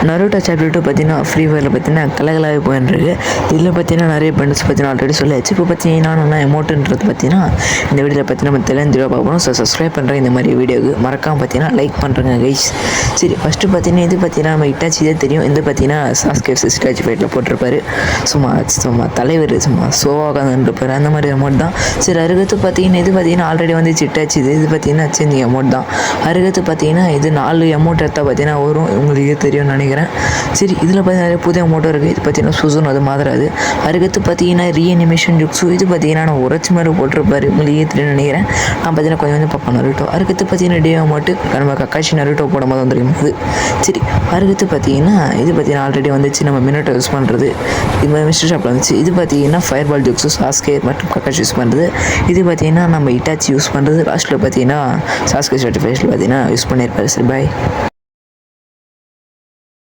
Naruto chapter 2 பார்த்தீங்கன்னா free ஃபயரில் பார்த்தீங்கன்னா கலகலாகவே போயின்ட்டுருக்கு. இதில் பார்த்தீங்கன்னா நிறைய பெண்ட்ஸ் பார்த்தீங்கன்னா ஆல்ரெடி சொல்லியாச்சு. இப்போ பார்த்தீங்கன்னா நான் எமௌண்ட்டுன்றது பார்த்தீங்கன்னா இந்த வீடியோவில் பார்த்தீங்கன்னா நம்ம தெளிவாக பார்க்கணும். ஸோ சப்ஸ்கிரைப் பண்ணுறேன் இந்த மாதிரி வீடியோக்கு மறக்காமல் பார்த்தீங்கன்னா லைக் பண்ணுறேங்க கைஸ். சரி ஃபஸ்ட்டு பார்த்தீங்கன்னா இது பார்த்தீங்கன்னா நம்ம இட்டாச்சி இதே தெரியும். இது பார்த்தீங்கன்னா சாஸ்கேட்ஸ் இட்டாச்சி ஃபைட்டில் போட்டிருப்பாரு. சும்மா தலைவர் சும்மா சோவாக இருப்பார் அந்த மாதிரி அமௌண்ட் தான். சரி அருகத்து பார்த்தீங்கன்னா இது பார்த்தீங்கன்னா ஆல்ரெடி வந்து இட்டாச்சி இது பார்த்தீங்கன்னா சேஞ்ச் அமௌண்ட் தான். அருகத்து பார்த்தீங்கன்னா இது 4 அமௌண்ட் எடுத்தால் பார்த்தீங்கன்னா வரும், உங்களுக்கே தெரியும்னு நினைக்கிறேன். சரி இதில் பார்த்தீங்கன்னா நிறைய புதிய அமௌண்ட்டும் இருக்குது. இது பார்த்தீங்கன்னா சுசுன் அது மாதிரி அது. அதுக்கடுத்து பார்த்தீங்கன்னா ரீஅனிமேஷன் ஜுக்ஸு இது பார்த்தீங்கன்னா நான் உரைச்சி மாதிரி போட்டிருப்பாரு, உங்களுக்கே தெரியும்னு நினைக்கிறேன். நான் பார்த்தீங்கன்னா கொஞ்சம் பார்ப்பேன் நருட்டோ. அதுக்கடுத்து பார்த்தீங்கன்னா டே அமௌண்ட்டு நம்ம கக்காஷி நருட்டோ போடும்போது வந்துருக்கும் அது. சரி அதுக்கடுத்து பார்த்தீங்கன்னா இது பார்த்தீங்கன்னா ஆல்ரெடி வந்துச்சு நம்ம மினட்டோ யூஸ் பண்ணுறது. இது மாதிரி மிஸ்டர் ஷாப்பில் வந்துச்சு. இது பார்த்தீங்கன்னா ஃபயர் பால் ஜுக்ஸு சாஸ்கே மற்றும் கக்காஷி யூஸ் பண்ணுறது. இது பார்த்தீங்கன்னா நம்ம இட்டாச்சி யூஸ் பண்ணுறது. லாஸ்ட்டில் பார்த்தீங்கன்னா சாஸ்கே சர்டிஃபைஸில் பார்த்தீங்கன்னா யூஸ் பண்ணியிருப்பாரு. சரி பாய்.